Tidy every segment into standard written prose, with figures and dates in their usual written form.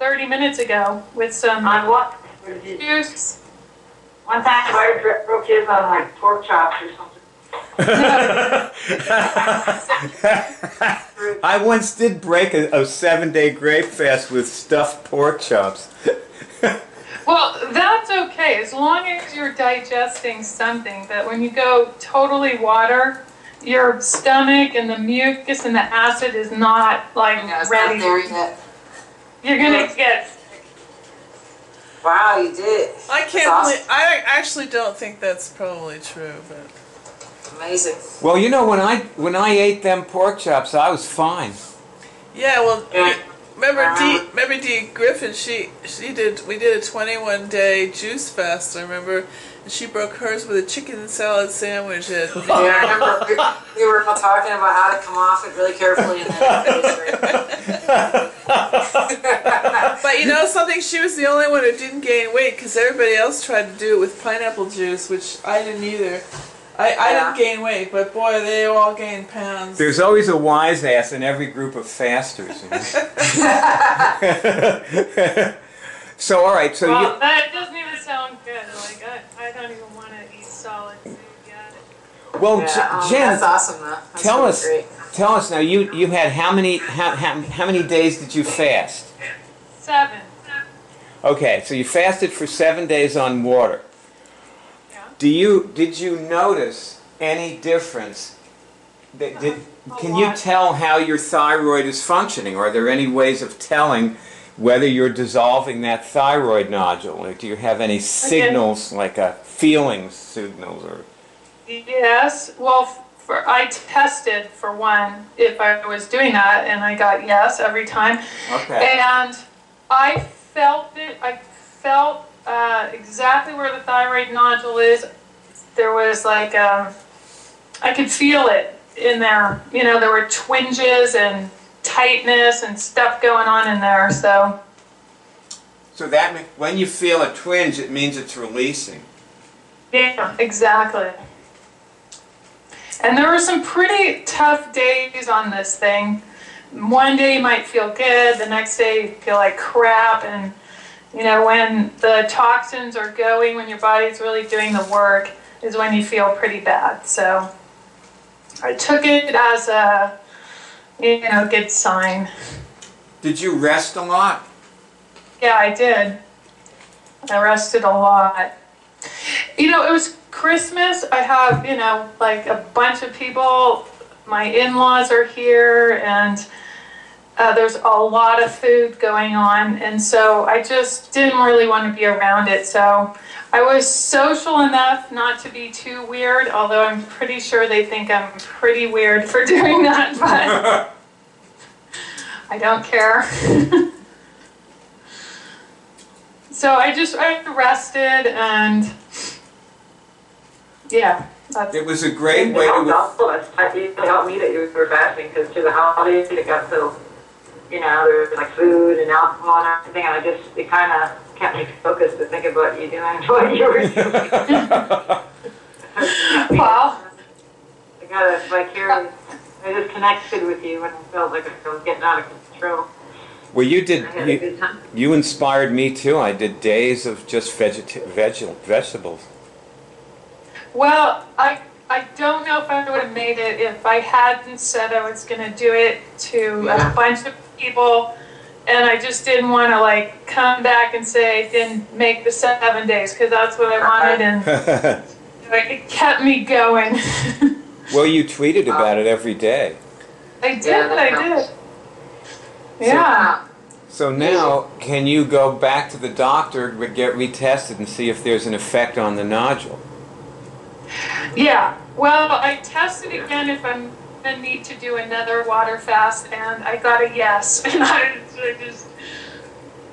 30 minutes ago with some On what? juice. One time I broke his on like pork chops or something. I once did break a 7-day grape fast with stuffed pork chops. Well, that's okay as long as you're digesting something. But when you go totally water, your stomach and the mucus and the acid is not like It's ready. not there yet. You're gonna get. Wow, you did. I That's can't awesome. believe. I actually don't think that's probably true, but Amazing. Well, you know, when I ate them pork chops, I was fine. yeah. Well, Yeah. remember Dee Griffin? We did a 21-day juice fast. I remember, and she broke hers with a chicken salad sandwich. Yeah, I remember we were all talking about how to come off it really carefully and then But you know something? She was the only one who didn't gain weight because everybody else tried to do it with pineapple juice, which I didn't either. I didn't gain weight, but boy, they all gained pounds. There's always a wise ass in every group of fasters. You know? So, all right. So Well, that doesn't even sound good. Like I don't even want to eat solid food yet. well, yeah, Jen, that's awesome though. That's tell really us. great. Tell us now. You had how many days did you fast? 7. Okay, so you fasted for 7 days on water. Yeah. Did you notice any difference? Can you tell how your thyroid is functioning? Are there any ways of telling whether you're dissolving that thyroid nodule? Or do you have any signals, like feeling signals? Or Yes. Well, I tested for one if I was doing that, and I got yes every time. okay. And I felt it. I felt exactly where the thyroid nodule is. There was like I could feel it in there. You know, there were twinges and tightness and stuff going on in there. So that when you feel a twinge, it means it's releasing. yeah, exactly. And there were some pretty tough days on this thing. One day you might feel good, the next day you feel like crap, and you know, when the toxins are going, when your body's really doing the work, is when you feel pretty bad. So I took it as a, you know, good sign. Did you rest a lot? Yeah, I did. I rested a lot. You know, it was Christmas. I have, you know, like a bunch of people. My in-laws are here, and there's a lot of food going on, and so I just didn't really want to be around it. So I was social enough not to be too weird, although I'm pretty sure they think I'm pretty weird for doing that, but I don't care. So I rested, and yeah. It was a great way It to. helped us. It helped me that you were fasting because through the holidays it got so, you know, there was like food and alcohol and everything, and it kind of kept me focused to think about you doing what you were doing. Well, I got a vicarious. I just connected with you when I felt like I was getting out of control. Well, you I had a good time. You inspired me too. I did days of just vegetables. well, I don't know if I would have made it if I hadn't said I was going to do it to a bunch of people, and I just didn't want to like come back and say I didn't make the 7 days, because that's what I wanted, and it kept me going. Well, you tweeted about it every day. I did. Yeah. So now, can you go back to the doctor, get retested, and see if there's an effect on the nodule? Yeah. Well, I tested again if I'm going to need to do another water fast, and I got a yes. And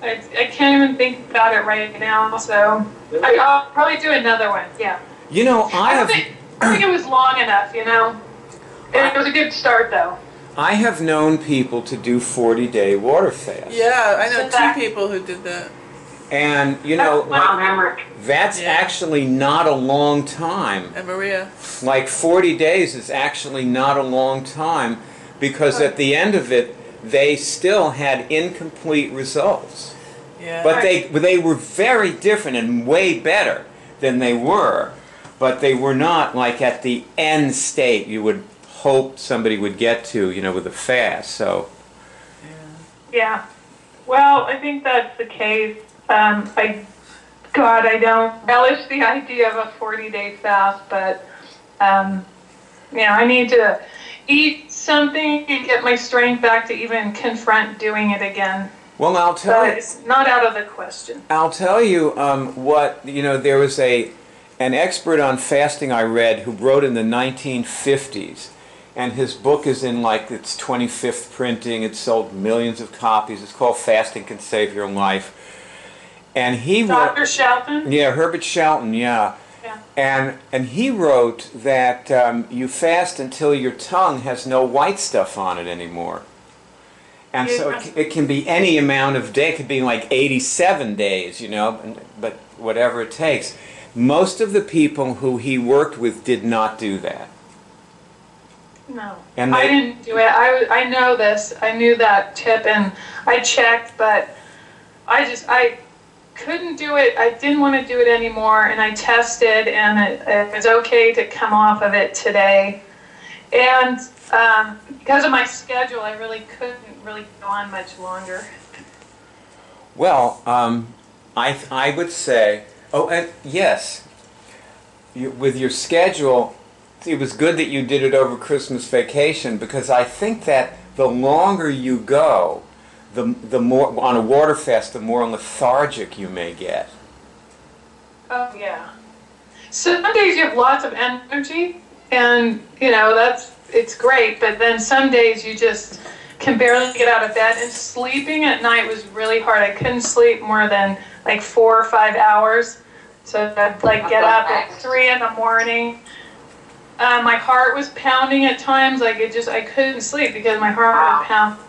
I can't even think about it right now, so I'll probably do another one, yeah. You know, I think it was long enough, you know. It was a good start, though. I have known people to do 40-day water fasts. yeah, I know So 2 people who did that. And, you know, Wow, that's actually not a long time. And Maria. Like 40 days is actually not a long time, because at the end of it, they still had incomplete results. Yeah. But they were very different and way better than they were. But they were not like at the end state you would hope somebody would get to, with a fast. So. Yeah. Well, I think that's the case. I don't relish the idea of a 40-day fast, but I need to eat something and get my strength back to even confront doing it again. Well, I'll tell you. It's not out of the question. I'll tell you there was an expert on fasting I read who wrote in the 1950s, and his book is in its 25th printing. It sold millions of copies. It's called Fasting Can Save Your Life. And he Dr. Shelton? Yeah, Herbert Shelton, yeah. And he wrote that you fast until your tongue has no white stuff on it anymore. And so it can be any amount of day. It could be 87 days, but whatever it takes. Most of the people who he worked with did not do that. No, and I didn't do it. I know this. I knew that tip, and I checked, but I couldn't do it. I didn't want to do it anymore, and I tested, and it was okay to come off of it today. And because of my schedule, I really couldn't go on much longer. Well, I would say, and yes, with your schedule, it was good that you did it over Christmas vacation, because I think that the longer you go, the more on a water fast, the more lethargic you may get. Oh yeah. Some days you have lots of energy, and it's great. But then some days you just can barely get out of bed, and sleeping at night was really hard. I couldn't sleep more than 4 or 5 hours, so I'd get up at 3 in the morning. My heart was pounding at times. I couldn't sleep because my heart would pound.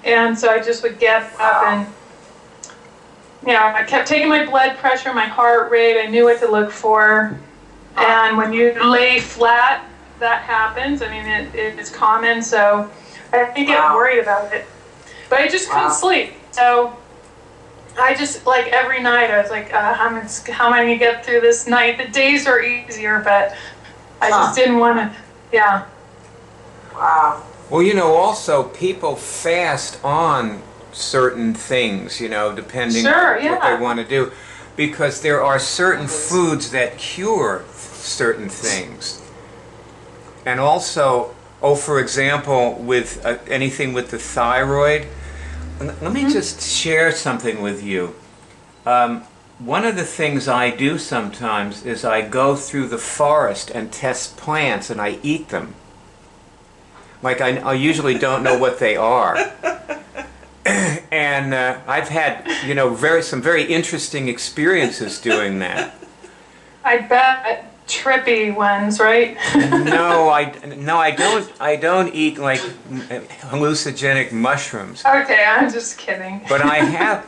And so I just would get up and, I kept taking my blood pressure, my heart rate. I knew what to look for. And when you lay flat, that happens. I mean, it's common, so I didn't get worried about it. But I just couldn't sleep. So I just, every night, I was how am I going to get through this night? The days are easier, but I just didn't want to, Wow. Well, also people fast on certain things, depending on what they want to do, because there are certain foods that cure certain things. And also, for example, with anything with the thyroid, let me just share something with you. One of the things I do sometimes is I go through the forest and test plants, and I eat them. I usually don't know what they are. And I've had, some very interesting experiences doing that. I bet trippy ones, right? No, I don't eat hallucinogenic mushrooms. Okay, I'm just kidding. But I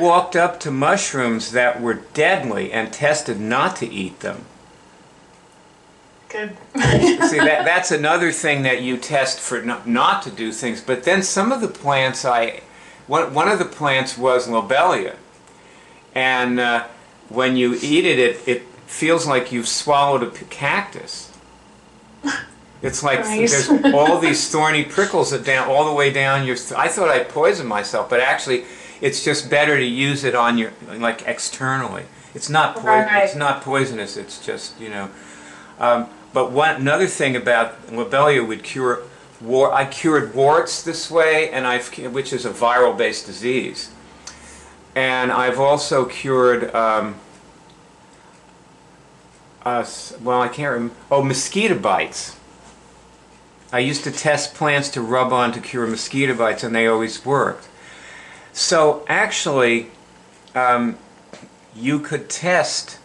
walked up to mushrooms that were deadly and tested not to eat them. Good. See, that's another thing that you test for not to do things. But then some of the plants, one of the plants was lobelia. And when you eat it, it feels like you've swallowed a cactus. It's like nice. There's all these thorny prickles all the way down your. I thought I'd poison myself, but actually, it's just better to use it on your externally. It's not It's not poisonous. It's just But another thing about lobelia would cure. I cured warts this way, and which is a viral-based disease, and I've also cured. I can't remember. Oh, mosquito bites. I used to test plants to rub on to cure mosquito bites, and they always worked. So actually, you could test,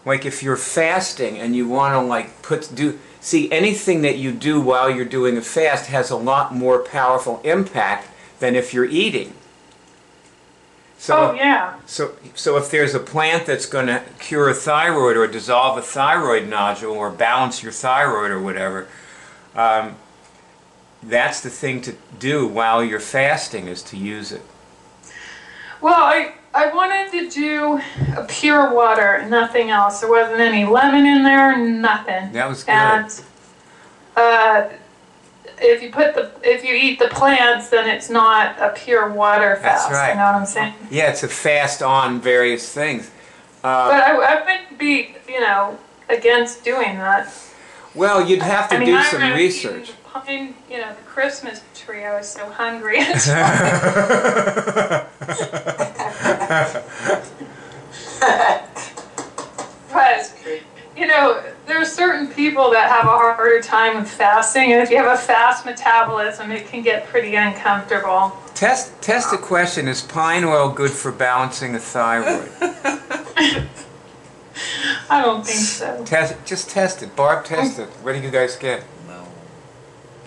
if you're fasting and you want to see anything that you do while you're doing a fast has a lot more powerful impact than if you're eating. So, So if there's a plant that's going to cure a thyroid or dissolve a thyroid nodule or balance your thyroid or whatever, that's the thing to do while you're fasting, is to use it. Well, I wanted to do a pure water, nothing else. There wasn't any lemon in there, nothing. That was good. And if you eat the plants, then it's not a pure water fast. That's right. You know what I'm saying? Yeah, it's a fast on various things. But I wouldn't be, against doing that. Well, you'd have to do I some remember research. eating the pine, the Christmas tree. I was so hungry. But, there are certain people that have a harder time with fasting, and if you have a fast metabolism, it can get pretty uncomfortable. Test the question, is pine oil good for balancing a thyroid? I don't think so. Just test it. Barb, test it. What do you guys get? No.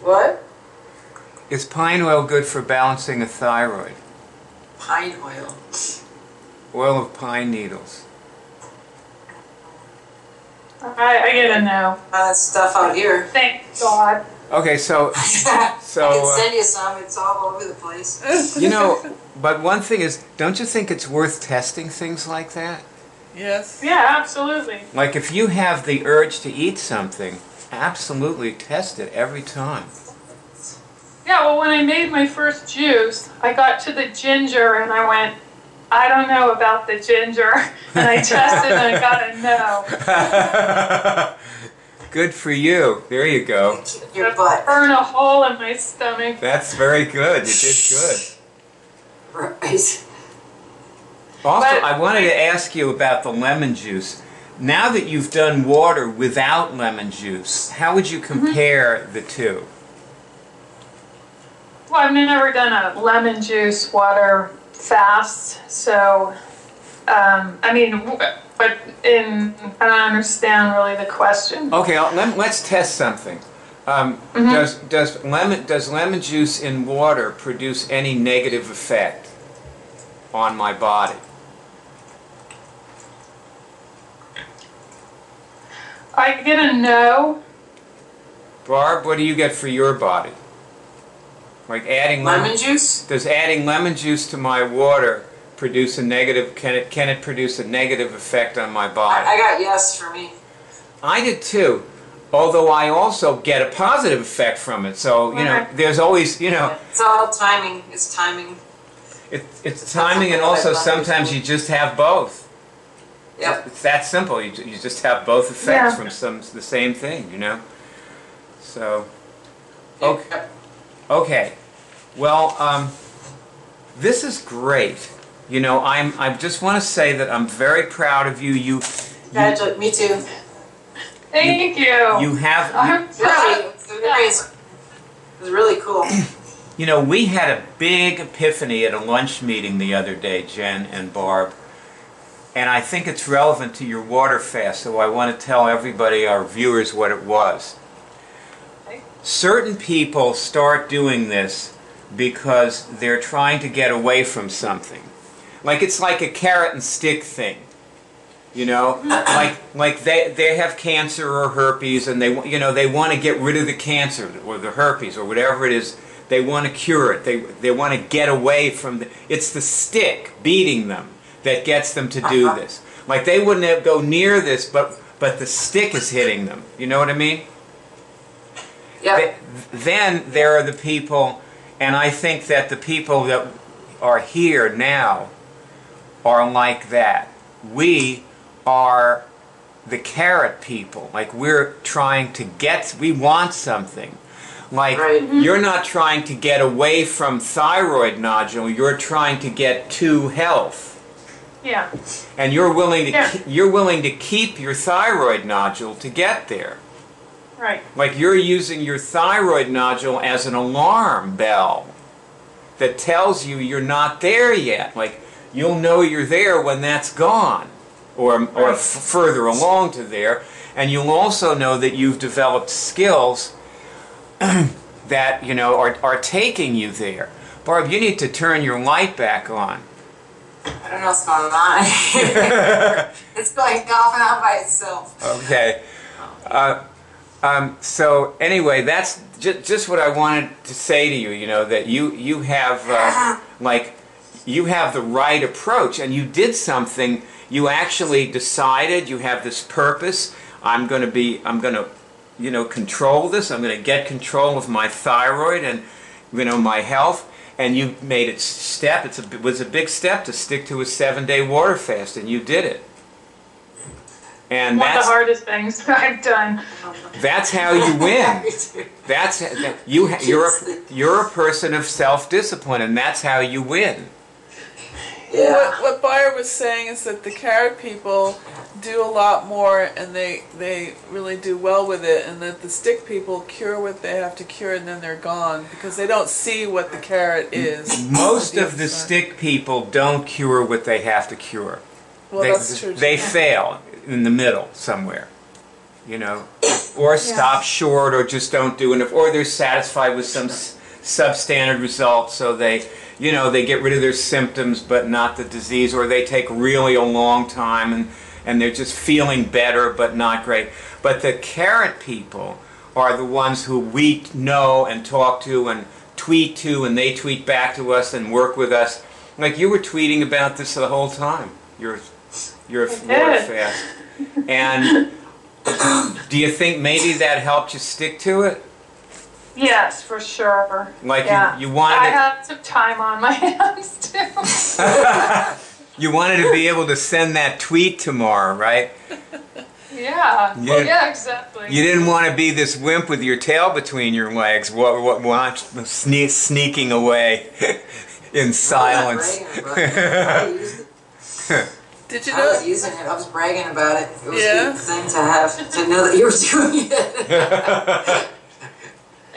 What? Is pine oil good for balancing a thyroid? Pine oil. Oil of pine needles. I get a no. That stuff out here. Thank God. Okay, so I can send you some. It's all over the place. but one thing is, don't you think it's worth testing things like that? Yes. Yeah, absolutely. Like if you have the urge to eat something, absolutely test it every time. Yeah, well, when I made my first juice, I got to the ginger and I went, I don't know about the ginger. And I tested and I got a no. Good for you. There you go. Your butt. Burn a hole in my stomach. That's very good. You did good. Right. Also, But- I wanted to ask you about the lemon juice. Now that you've done water without lemon juice, how would you compare the two? Well, I've never done a lemon juice water fast, so, but I don't understand really the question. Okay, let's test something. Does lemon juice in water produce any negative effect on my body? I get a no. Barb, what do you get for your body? Like adding Lemon juice? Does adding lemon juice to my water produce a negative? Can it produce a negative effect on my body? I got yes for me. I did too. Although I also get a positive effect from it. So there's always It's all timing. It's timing. it's timing, and also sometimes you just have both. Yep. It's that simple. You just have both effects Yeah. from the same thing. So Yep. okay. Well, this is great. I just want to say that I'm very proud of you. Me too. Thank you. You have. Really, it was really cool. We had a big epiphany at a lunch meeting the other day, Jen and Barb. And I think it's relevant to your water fast, so I want to tell everybody, our viewers, what it was. Certain people start doing this because they're trying to get away from something. It's like a carrot and stick thing. Like they have cancer or herpes, and they want to get rid of the cancer or the herpes or whatever it is. They want to cure it. They want to get away from it's the stick beating them that gets them to do this. Like they wouldn't go near this, but the stick is hitting them. You know what I mean? Yeah. Then there are the people, and I think that the people that are here now are like that. We are the carrot people. Like we're trying to we want something. Like you're not trying to get away from thyroid nodule, you're trying to get to health. Yeah. And you're willing to keep your thyroid nodule to get there. Right. Like you're using your thyroid nodule as an alarm bell that tells you you're not there yet. Like you'll know you're there when that's gone, or further along to there, and you'll also know that you've developed skills that are taking you there. Barb, you need to turn your light back on. I don't know what's going on. It's going off and on by itself. Okay. So anyway, that's just what I wanted to say to you. That you have you have the right approach, and you did something. You actually decided. You have this purpose. I'm going to, you know, control this. I'm going to get control of my thyroid and, you know, my health. And you made it step. It was a big step to stick to a 7-day water fast, and you did it. And one of the hardest things I've done. That's how you win. You're a person of self-discipline, and that's how you win. Yeah. What Bayer was saying is that the carrot people do a lot more, and they really do well with it, and that the stick people cure what they have to cure, and then they're gone because they don't see what the carrot is. Most of the stick people don't cure what they have to cure. Well, that's true. They fail in the middle somewhere, you know, or stop short, or just don't do enough, or they're satisfied with some substandard result, so they, you know, they get rid of their symptoms but not the disease, or they take really a long time and they're just feeling better but not great. But the carrot people are the ones who we know and talk to and tweet to, and they tweet back to us and work with us. Like you were tweeting about this the whole time. You're water fast. And do you think maybe that helped you stick to it? Yes, for sure. Like you wanted I had some time on my hands too. You wanted to be able to send that tweet tomorrow, right? Yeah. Yeah, exactly. You didn't want to be this wimp with your tail between your legs, sneaking away in silence. Did you I know? was using it. I was bragging about it. It was a good thing to have to know that you were doing it.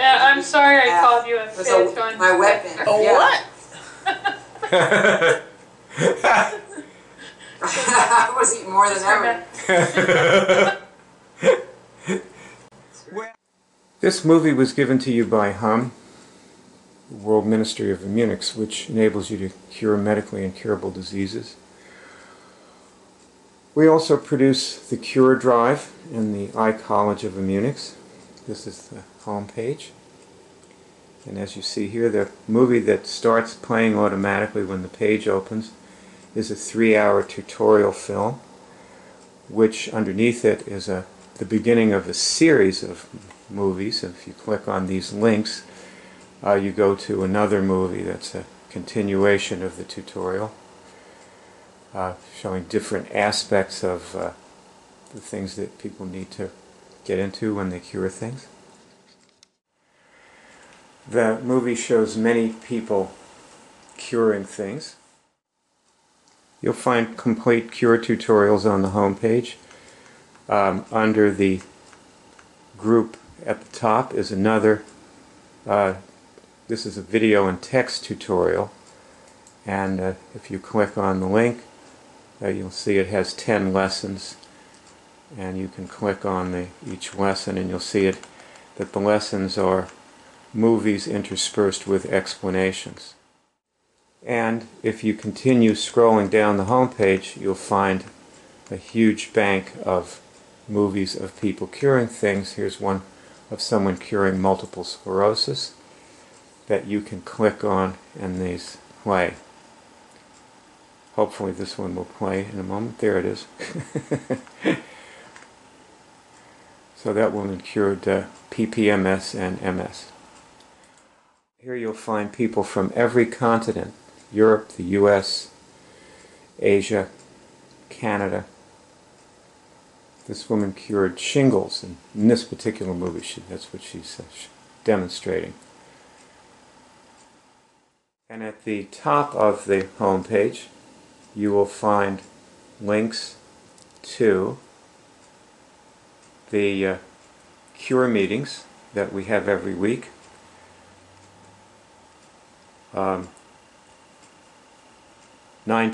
I'm sorry I called you a It was bitch on my weapon. What? I was eating more than ever. This movie was given to you by HUM, the World Ministry of Immunics, which enables you to cure medically incurable diseases. We also produce the Cure Drive in the iCollege of Immunics. This is the home page. And as you see here, the movie that starts playing automatically when the page opens is a 3-hour tutorial film, which underneath it is the beginning of a series of movies. If you click on these links, you go to another movie that's a continuation of the tutorial, showing different aspects of the things that people need to get into when they cure things. The movie shows many people curing things. You'll find complete cure tutorials on the home page. Under the group at the top is another, this is a video and text tutorial, and if you click on the link, you'll see it has 10 lessons, and you can click on each lesson and you'll see it that the lessons are movies interspersed with explanations. And if you continue scrolling down the home page, you'll find a huge bank of movies of people curing things. Here's one of someone curing multiple sclerosis that you can click on and these play. Hopefully this one will play in a moment. There it is. So that woman cured PPMS and MS. Here you'll find people from every continent: Europe, the US, Asia, Canada. This woman cured shingles, and in this particular movie that's what she's demonstrating. And at the top of the home page you will find links to the cure meetings that we have every week. 9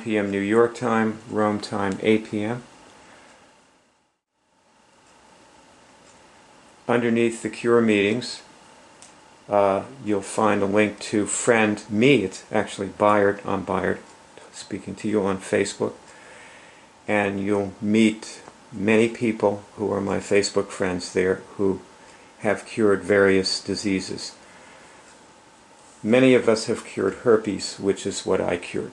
p.m. New York time, Rome time 8 p.m. Underneath the cure meetings you'll find a link to friend me. It's actually Bayard. I'm Bayard speaking to you on Facebook, and you'll meet many people who are my Facebook friends there who have cured various diseases. Many of us have cured herpes, which is what I cured.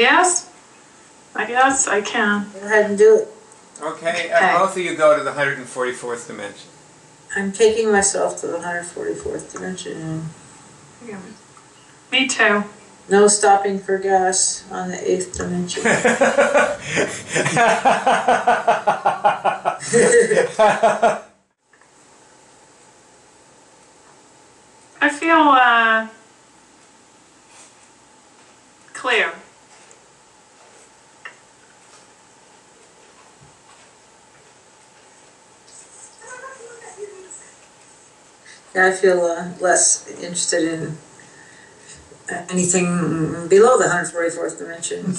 Yes? I guess I can. Go ahead and do it. Okay, Okay. both of you go to the 144th dimension. I'm taking myself to the 144th dimension. Me too. No stopping for gas on the 8th dimension. I feel clear. Yeah, I feel less interested in anything below the 144th dimension.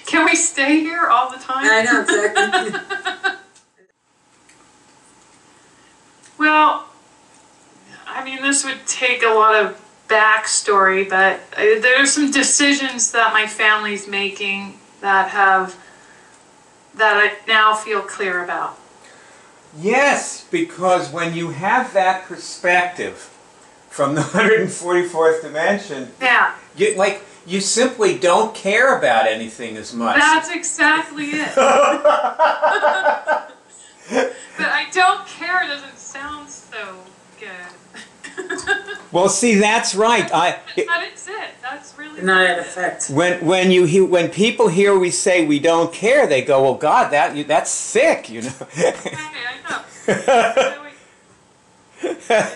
Can we stay here all the time? I know, exactly. Well, I mean, this would take a lot of backstory, but there are some decisions that my family's making that I now feel clear about. Yes, because when you have that perspective from the 144th dimension, Yeah, you simply don't care about anything as much. that's exactly it. But I don't care doesn't sound so good. Well, see, that's right. That is it. That's really Not it. in effect. When people hear we say we don't care, they go, "Well, God, that's sick," you know. Okay, I know.